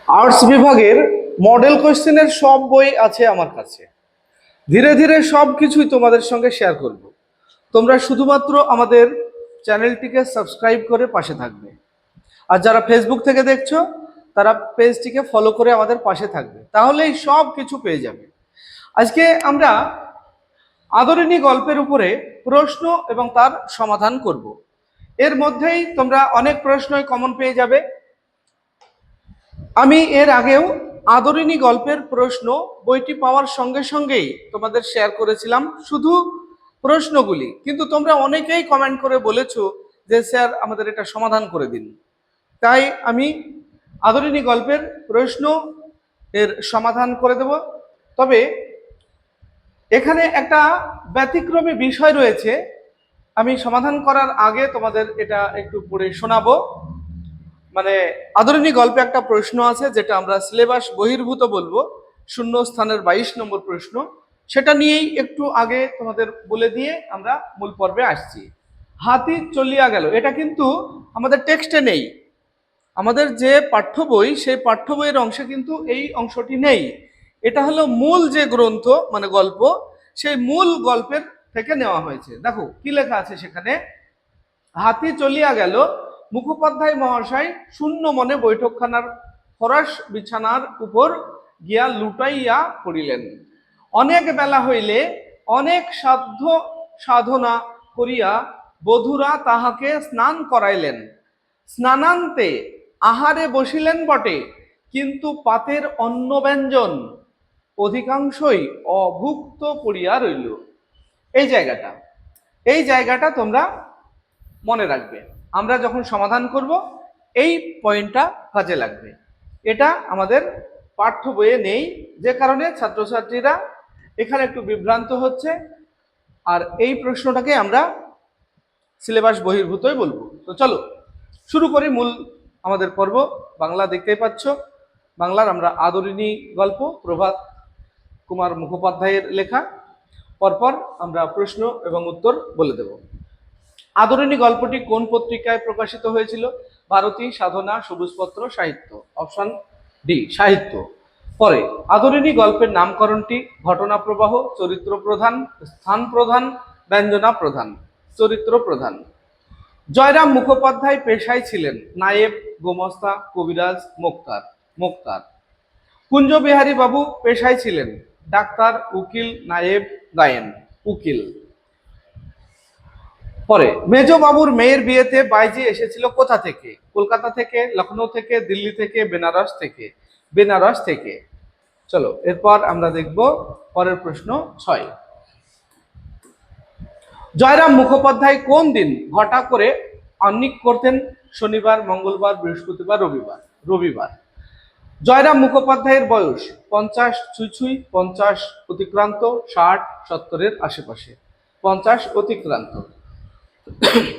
Arts বিভাগের model কোশ্চেনের সব বই আছে আমার কাছে। ধীরে ধীরে সব কিছুই তোমাদের সঙ্গে শেয়ার করব। তোমরা শুধুমাত্র আমাদের চ্যানেলটিকে সাবস্ক্রাইব করে পাশে থাকবে, আর যারা ফেসবুক থেকে দেখছো তারা পেজটিকে ফলো করে আমাদের পাশে থাকবে, তাহলেই সব কিছু পেয়ে যাবে। আজকে আমরা আদরিণী গল্পের উপরে প্রশ্ন এবং তার সমাধান করব। এর মধ্যেই তোমরা অনেক প্রশ্নই কমন পেয়ে যাবে। আমি এর আগেও আদরিণী গল্পের প্রশ্ন বইটি পাওয়ার সঙ্গে সঙ্গেই তোমাদের শেয়ার করেছিলাম, শুধু প্রশ্নগুলি, কিন্তু তোমরা অনেকেই কমেন্ট করে বলেছো যে স্যার আমাদের এটা সমাধান করে দিন। তাই আমি আদরিণী গল্পের প্রশ্ন এর সমাধান করে দেব। তবে এখানে একটা ব্যতিক্রমী বিষয় রয়েছে, আমি সমাধান করার আগে তোমাদের এটা একটু পড়ে শোনাবো। মানে আদরিণী গল্পে একটা প্রশ্ন আছে যেটা আমরা সিলেবাস বহির্ভূত বলবো, শূন্য স্থানের 22 নম্বর প্রশ্ন, সেটা নিয়েই একটু আগে তোমাদের বলে দিয়ে আমরা মূল পর্বে আসছি। হাতি চলিয়া গেল, এটা কিন্তু আমাদের টেক্সটে নেই, আমাদের যে পাঠ্য বই সেই পাঠ্য বইয়ের অংশে কিন্তু এই অংশটি নেই। এটা হলো মূল যে গ্রন্থ মানে গল্প, সেই মূল গল্পের থেকে নেওয়া হয়েছে। দেখো কি লেখা আছে সেখানে, হাতি চলিয়া গেল, মুখোপাধ্যায় মহাশয় শূন্য মনে বৈঠকখানার ফরাস বিছানার উপর গিয়া লুটাইয়া পড়িলেন। অনেক বেলা হইলে অনেক সাধ্য সাধনা করিয়া বধূরা তাহাকে স্নান করাইলেন। স্নানান্তে আহারে বসিলেন বটে, কিন্তু পাতের অন্ন ব্যঞ্জন অধিকাংশই অভুক্ত পড়িয়া রইল। এই জায়গাটা তোমরা মনে রাখবে, আমরা যখন সমাধান করব এই পয়েন্টটা কাজে লাগবে। এটা আমাদের পাঠ্য বইয়ে নেই, যে কারণে ছাত্রছাত্রীরা এখানে একটু বিভ্রান্ত হচ্ছে, আর এই প্রশ্নটাকে আমরা সিলেবাস বহির্ভূতই বলবো। তো চলো শুরু করি মূল আমাদের পর্ব। বাংলা দেখতেই পাচ্ছ, বাংলার আমরা আদরিণী গল্প, প্রভাত কুমার মুখোপাধ্যায়ের লেখা। পরপর আমরা প্রশ্ন এবং উত্তর বলে দেব। আদরিণী গল্পটি কোন পত্রিকায় প্রকাশিত হয়েছিল? ভারতী, সাধনা, সবুজপত্র, সাহিত্য। অপশন ডি, সাহিত্য। পরে আদরিণী গল্পের নামকরণটি ঘটনা প্রবাহ, চরিত্র প্রধান, স্থান প্রধান, ব্যঞ্জনা প্রধান। চরিত্র প্রধান। জয়রাম মুখোপাধ্যায় পেশায় ছিলেন নায়েব, গোমস্তা, কবিরাজ, মোক্তার। মোক্তার। কুঞ্জবিহারী বাবু পেশায় ছিলেন ডাক্তার, উকিল, নায়েব, গায়েন। উকিল। পরে মেজ বাবুর মেয়ের বিয়েতে বাইজি এসেছিল কোথা থেকে? কলকাতা থেকে, লখনৌ থেকে, দিল্লি থেকে, বেনারস থেকে। বেনারস থেকে। চলো এরপর আমরা দেখব পরের প্রশ্ন 6। জয়রাম মুখোপাধ্যায় কোন দিন ঘটা করে আহ্নিক করতেন? শনিবার, মঙ্গলবার, বৃহস্পতিবার, রবিবার। রবিবার। জয়রাম মুখোপাধ্যায়ের বয়স 50 ছুঁই ছুঁই, 50 অতিক্রান্ত, 60 70-এর আশেপাশে। 50 অতিক্রান্ত।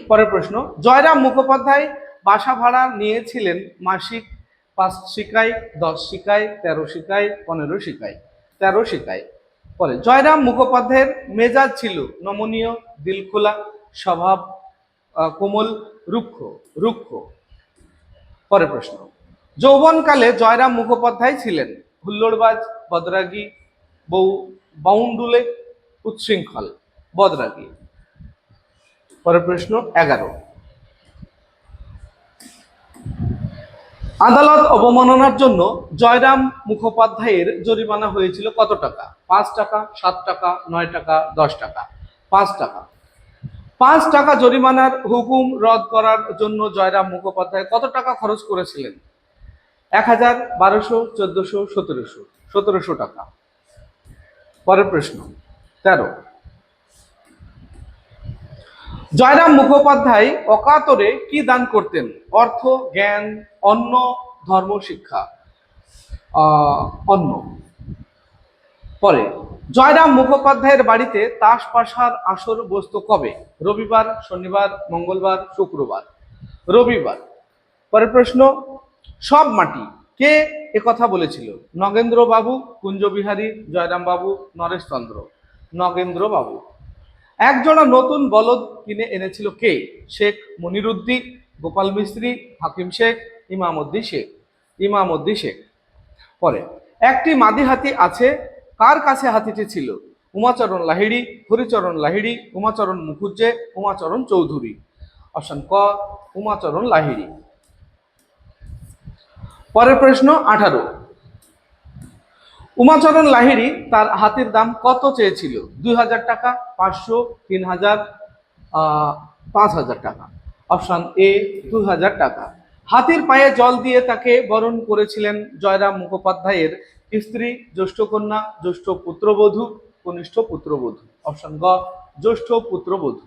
পরের প্রশ্ন, জয়রাম মুখোপাধ্যায় বাসা ভাড়া নিয়েছিলেন মাসিক 5 শিকায়, 10 শিকায়, 13 শিকায়, 15 শিকায়। 13 শিকায়। পরে জয়রাম মুখোপাধ্যায়ের মেজাজ ছিল নমনীয়, দিলখোলা, স্বভাব কোমল, রুক্ষ। রুক্ষ। পরের প্রশ্ন, যৌবনকালে জয়রাম মুখোপাধ্যায় ছিলেন হুল্লোড়বাজ, বদরাগী, বাউন্ডুলে, উচ্ছৃঙ্খল। বদরাগী। পরের প্রশ্ন 11। আদালত অবমাননার জন্য জয়রাম মুখোপাধ্যায়ের জরিমানা হয়েছিল কত টাকা? 5 টাকা, 7 টাকা, 9 টাকা, 10 টাকা। 5 টাকা। 5 টাকা জরিমানার হুকুম রদ করার জন্য জয়রাম মুখোপাধ্যায় কত টাকা খরচ করেছিলেন? 1000, 1200, 1400, 1700। 1700 টাকা। পরের প্রশ্ন 13। জয়রাম মুখোপাধ্যায় অকাতরে কি দান করতেন? অর্থ, জ্ঞান, অন্ন, ধর্ম, শিক্ষা। অন্ন। পরে জয়রাম মুখোপাধ্যায়ের বাড়িতে তাস পাশার আসর বসতো কবে? রবিবার, শনিবার, মঙ্গলবার, শুক্রবার। রবিবার। পরের প্রশ্ন, সব মাটি কে একথা বলেছিল? নগেন্দ্র বাবু, কুঞ্জবিহারী, জয়রাম বাবু, নরেশচন্দ্র। নগেন্দ্র বাবু। একজোড়া নতুন বলদ কিনে এনেছিল কে? শেখ মনিরুদ্দিন, গোপাল মিস্ত্রি, হাকিম শেখ, ইমামউদ্দিন শেখ। ইমামউদ্দিন শেখ। পরে, একটি মাদি হাতি আছে, কার কাছে হাতিটি ছিল? উমাচরণ লাহিড়ী, হরিচরণ লাহিড়ী, উমাচরণ মুখুজ্জে, উমাচরণ চৌধুরী। অপশন ক, উমাচরণ লাহিড়ী। পরের প্রশ্ন 18। উমাচরণ লাহিড়ী তার হাতির দাম কত চেয়েছিল? 2000 টাকা, 500, 3000, 5000 টাকা। অপশন এ, 2000 টাকা। হাতির পায়ে জল দিয়ে তাকে বরণ করেছিলেন জয়রাম মুখোপাধ্যায়ের স্ত্রী, জ্যেষ্ঠ কন্যা, জ্যেষ্ঠ পুত্রবধূ, কনিষ্ঠ পুত্রবধূ। অপশন গ, জ্যেষ্ঠ পুত্রবধূ।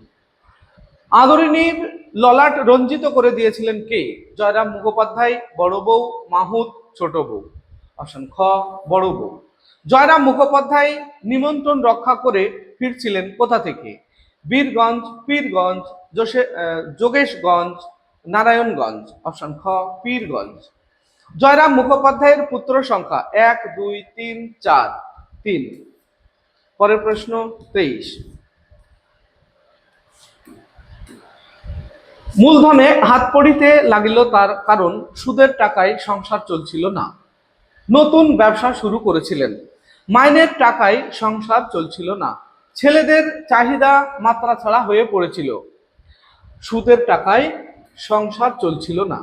আদরিণীর ললাট রঞ্জিত করে দিয়েছিলেন কে? জয়রাম মুখোপাধ্যায়, বড় বউ, মাহুত, ছোট বউ। অপশন খ, বড় বউ। জয়রাম মুখোপাধ্যায় নিমন্ত্রণ রক্ষা করে ফিরছিলেন কোথা থেকে? বীরগঞ্জ, পীরগঞ্জ, যোগেশগঞ্জ, নারায়ণগঞ্জ। অপশন খ, পীরগঞ্জ। জয়রাম মুখোপাধ্যায়ের পুত্র সংখ্যা 1, 2, 3, 4, 3। পরের প্রশ্ন 23। মূলধনে হাত পড়িতে লাগিল তার কারণ সুদের টাকায় সংসার চলছিল না। নতুন ব্যবসা শুরু করেছিলেন, মাইনের টাকায় সংসার চলছিল না। ছেলেদের চাহিদা মাত্রা ছাড়া হয়ে পড়েছিল, সুদের টাকায় সংসার চলছিল না।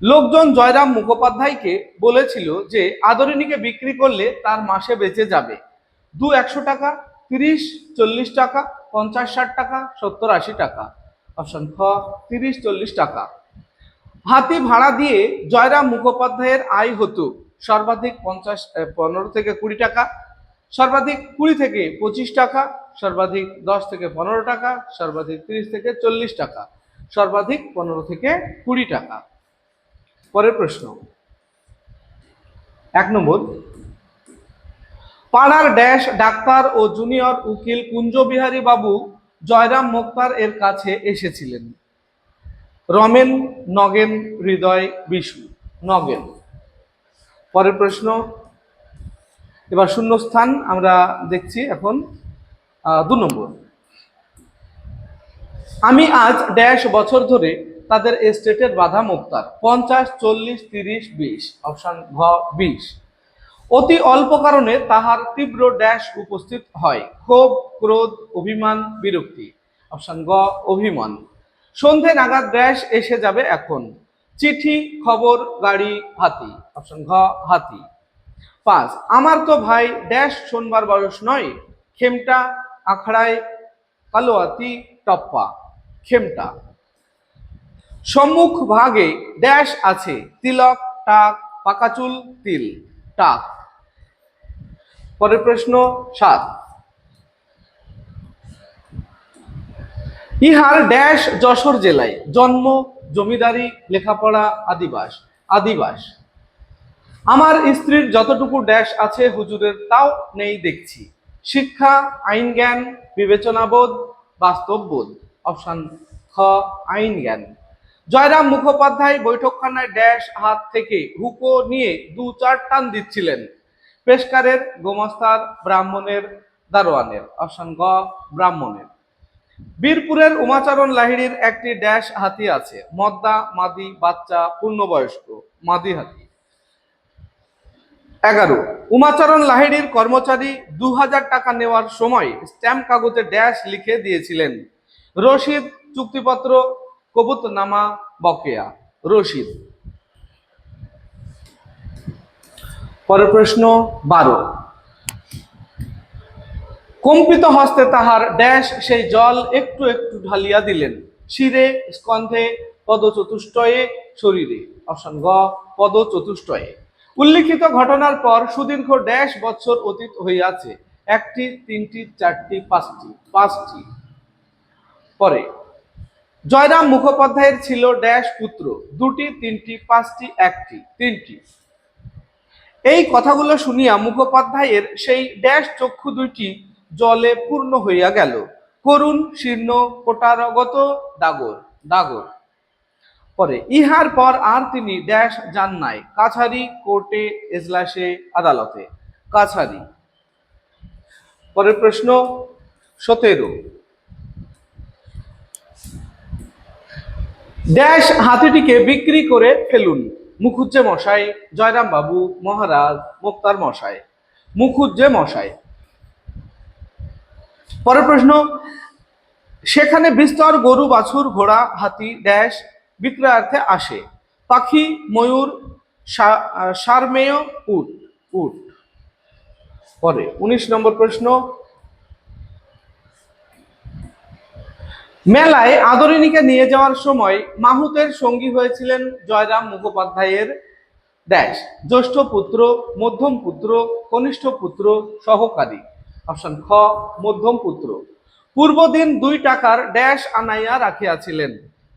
লোকজন জয়রাম মুখোপাধ্যায়কে বলেছিল যে আদরিণীকে বিক্রি করলে তার মাসে বেঁচে যাবে 200 টাকা, 30-40 টাকা, 50-60 টাকা, 70-80 টাকা। অপশন খ, 30-40 টাকা। হাতি ভাড়া দিয়ে জয়রাম মুখোপাধ্যায়ের আয় হতো সর্বাধিক 15 থেকে 20 টাকা, সর্বাধিক 20 থেকে 25 টাকা, সর্বাধিক 10 থেকে 15 টাকা, সর্বাধিক 30 থেকে 40 টাকা, সর্বাধিক 15 থেকে 20 টাকা। পরের প্রশ্ন 1 নম্বর। পাড়ার ড্যাশ ডাক্তার ও জুনিয়র উকিল কুঞ্জবিহারী বাবু জয়রাম মোক্তার এর কাছে এসেছিলেন। রমেন, নগেন, হৃদয়, বিশু। নগেন। পরের প্রশ্ন, এবার শূন্যস্থান আমরা দেখছি এখন। 2 নম্বর। আমি আজ ড্যাশ বছর ধরে তাদের এস্টেটের বাধা মোক্তার। 50, 40, 30, 20। অপশন ঘ, 20। অতি অল্প কারণে তাহার তীব্র ড্যাশ উপস্থিত হয়, ক্ষোভ, ক্রোধ, অভিমান, বিরক্তি। অপশন গ, অভিমান। সন্ধে নাগাদ ড্যাশ এসে যাবে এখন, চিঠি, খবর, গাড়ি, হাতি। অপশন ঘ, হাতি। 5, আমার তো ভাই ড্যাশ শোনবার বয়স নয়, খেমটা, আখড়ায়, কালোয়াতি, টপ্পা। খেমটা। সম্মুখ ভাগে ড্যাশ আছে, তিলক, টাক, পাকাচুল, তিল। টাক। পরের প্রশ্ন 7। ইহার ড্যাশ যশোর জেলায় জন্ম, জমিদারি, লেখাপড়া, আদিবাস। আদিবাস। আমার স্ত্রীর যতটুকু ড্যাশ আছে হুজুরের তাও নেই দেখছি, শিক্ষা, আইন জ্ঞান, বিবেচনাবোধ, বাস্তববোধ। অপশন খ, আইন জ্ঞান। জয়রাম মুখোপাধ্যায় বৈঠকখানায় ড্যাশ হাত থেকে হুকো নিয়ে 2-4 টান দিচ্ছিলেন, পেশকারের, গোমাস্তার, ব্রাহ্মণের, দারোয়ানের। অপশন গ, ব্রাহ্মণের। বীরপুরের উমাচরণ লাহিড়ীর একটি ড্যাশ হাতি আছে, মদ্দা, মাদি, বাচ্চা, পূর্ণবয়স্ক। মাদি হাতি। 11, উমাচরণ লাহিড়ীর কর্মচারী 2000 টাকা নেওয়ার সময় স্ট্যাম্প কাগজে ড্যাশ লিখে দিয়েছিলেন, রসিদ, চুক্তিপত্র, কবুতনামা, বকেয়া। রসিদ। পরের প্রশ্ন 12। কম্পিত হস্তে তাহার ড্যাশ সেই জল একটু একটু ঢালিয়া দিলেন, শিরে, স্কন্ধে, পদচতুষ্টয়ে, শরীরে। অপশন গ, পদচতুষ্টয়ে। উল্লিখিত ঘটনার পর সুদীর্ঘ ড্যাশ বৎসর অতীত হইয়াছে, 1টি, 3টি, 4টি, 5টি। 5টি। পরে, জয়রাম মুখোপাধ্যায়ের ছিল ড্যাশ পুত্র, 2টি, 3টি, 5টি, 1টি। 3টি। এই কথাগুলো শুনিয়া মুখোপাধ্যায়ের সেই ড্যাশ চক্ষু 2টি জলে পূর্ণ হইয়া গেল, করুণ, শীর্ণ, কোটারগত, ডাগর। ডাগর। পরে, ইহার পর আর তিনি ড্যাশ যান নাই, কাছারি, কোর্টে, এজলাসে, আদালতে। কাছারি। পরের প্রশ্ন 17। ড্যাশ হাতিটিকে বিক্রি করে ফেলুন, মুখুজ্জে মশাই, জয়রাম বাবু, মহারাজ, মোক্তার মশাই। মুখুজ্জে মশাই। পরের প্রশ্ন, সেখানে বিস্তর গরু, বাছুর, ঘোড়া, হাতি ড্যাশ বিক্রয়ার্থে আসে। পাখি, ময়ূর, সারমেয়, উট। উট। পরে 19 নম্বর প্রশ্ন, মেলায় আদরিণীকে নিয়ে যাওয়ার সময় মাহুতের সঙ্গী হয়েছিলেন জয়রাম মুখোপাধ্যায়ের ড্যাশ জ্যেষ্ঠ পুত্র, মধ্যম পুত্র, কনিষ্ঠ পুত্র, সহকারী। অপশন খ মধ্যম পুত্র। পূর্বদিন 2 টাকার ড্যাশ আনাইয়া রাখিয়াছিলেন।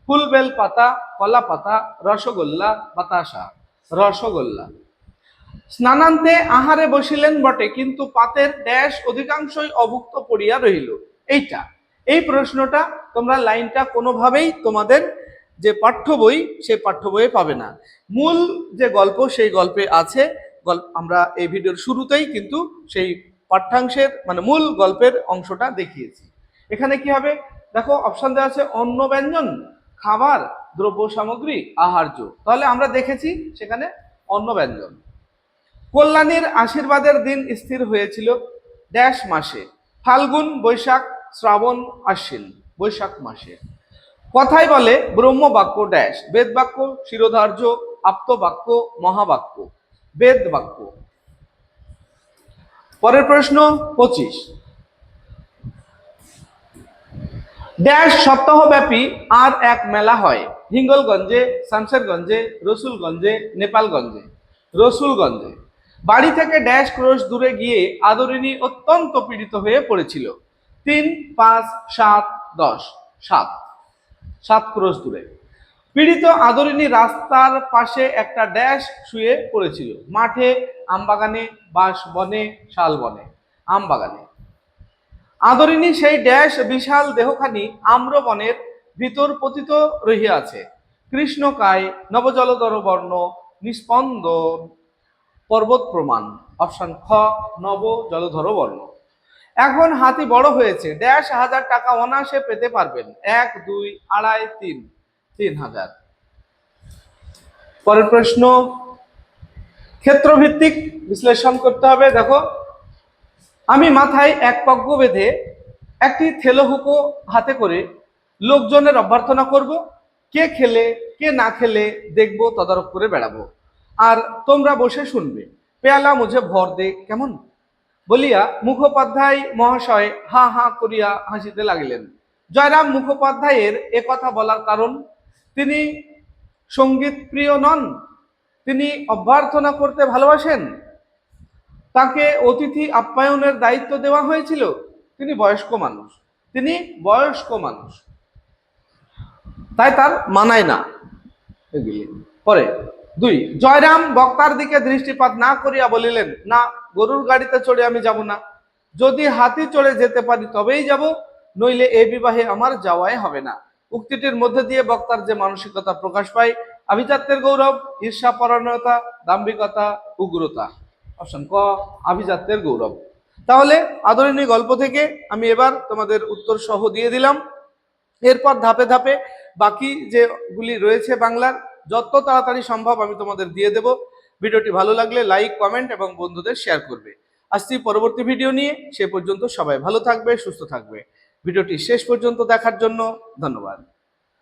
ফুলবেল পাতা, কলা পাতা, রসগোল্লা, বাতাসা। রসগোল্লা। স্নানান্তে আহারে বসিলেন বটে, কিন্তু পাতের ড্যাশ অধিকাংশই অভুক্ত পড়িয়া রহিল। এইটা, এই প্রশ্নটা তোমরা লাইনটা কোনোভাবেই তোমাদের যে পাঠ্য বই সেই পাঠ্য বইয়ে পাবে না। মূল যে গল্প সেই গল্পে আছে। আমরা এই ভিডিওর শুরুতেই কিন্তু সেই পাঠ্যাংশের মানে মূল গল্পের অংশটা দেখিয়েছি। এখানে কি হবে দেখো, অপশন দেওয়া আছে অন্ন ব্যঞ্জন, খাবার, দ্রব্য সামগ্রী, আহার্য। তাহলে আমরা দেখেছি সেখানে অন্ন ব্যঞ্জন। কল্যাণীর আশীর্বাদের দিন স্থির হয়েছিল ড্যাশ মাসে। ফাল্গুন, বৈশাখ, শ্রাবণ, আশ্বিন। বৈশাখ মাসে। কথায় বলে ব্রহ্ম বাক্য ড্যাশ বেদ বাক্য, শিরোধার্য, আপ্ত বাক্য, মহাবাক্য। বেদ বাক্য। পরের প্রশ্ন 25, ড্যাশ সপ্তাহব্যাপী আর এক মেলা হয়। হিঙ্গলগঞ্জে, শামশেরগঞ্জে, রসুলগঞ্জে, নেপালগঞ্জে। রসুলগঞ্জে। বাড়ি থেকে ড্যাশ ক্রোশ দূরে গিয়ে আদরিণী অত্যন্ত পীড়িত হয়ে পড়েছিল। 3, 5, 7, 10। 7 ক্রোশ দূরে। পীড়িত আদরিণী রাস্তার পাশে একটা ড্যাশ শুয়ে পড়েছিল। মাঠে, আমবাগানে, বাঁশবনে, শালবনে। আমবাগানে। আদরিণী সেই ড্যাশ বিশাল দেহখানি আম্রবনের ভিতর পতিত রহিয়াছে। কৃষ্ণকায়, নবজলধর বর্ণ, নিস্পন্দ পর্বত প্রমাণ। অপশন খ নব জলধর বর্ণ। এখন হাতি বড় হয়েছে, ড্যাশ 1000 টাকা অনায়াসে পেতে পারবেন। 1, 2, 2.5, 3। 3000। পরের প্রশ্ন, ক্ষেত্রভিত্তিক বিশ্লেষণ করতে হবে। দেখো, আমি মাথায় এক পগ্গ বেঁধে একটি থেলো হুকো হাতে করে লোকজনের অভ্যর্থনা করব। কে খেলে কে না খেলে দেখবো, তদারক করে বেড়াবো, আর তোমরা বসে শুনবে। পেয়ালা মুঝে ভর দে কেমন বলিয়া মুখোপাধ্যায় মহাশয় হা হা করিয়া হাসিতে লাগিলেন। জয়রাম মুখোপাধ্যায়ের এ কথা বলার কারণ, তিনি সঙ্গীত প্রিয় নন, তিনি অভ্যর্থনা করতে ভালোবাসেন, তাকে অতিথি আপ্যায়নের দায়িত্ব দেওয়া হয়েছিল, তিনি বয়স্ক মানুষ। তিনি বয়স্ক মানুষ, তাই তার মানায় না এগুলি। পরে 2, জয়রাম বক্তার দিকে দৃষ্টিপাত না করিয়া বলিলেন, না, গরুর গাড়িতে চড়ে আমি যাব না। যদি হাতি চড়ে যেতে পারি তবেই যাব, নইলে এ বিবাহে আমার যাওয়াই হবে না। উক্তিটির মধ্যে দিয়ে বক্তার যে মানসিকতা প্রকাশ পায়, আভিজাত্যের গৌরব, ঈর্ষাপরায়ণতা, দাম্ভিকতা, উগ্রতা। অপশন ক আভিজাত্যের গৌরব। তাহলে আদরিণী গল্প থেকে আমি এবার তোমাদের উত্তর সহ দিয়ে দিলাম। এরপর ধাপে ধাপে বাকি যেগুলি রয়েছে বাংলার, যত তাড়াতাড়ি সম্ভব আমি তোমাদের দিয়ে দেব। ভিডিওটি ভালো লাগলে লাইক, কমেন্ট এবং বন্ধুদের শেয়ার করবে। আসছি পরবর্তী ভিডিও নিয়ে। সে পর্যন্ত সবাই ভালো থাকবে, সুস্থ থাকবে। ভিডিওটি শেষ পর্যন্ত দেখার জন্য ধন্যবাদ।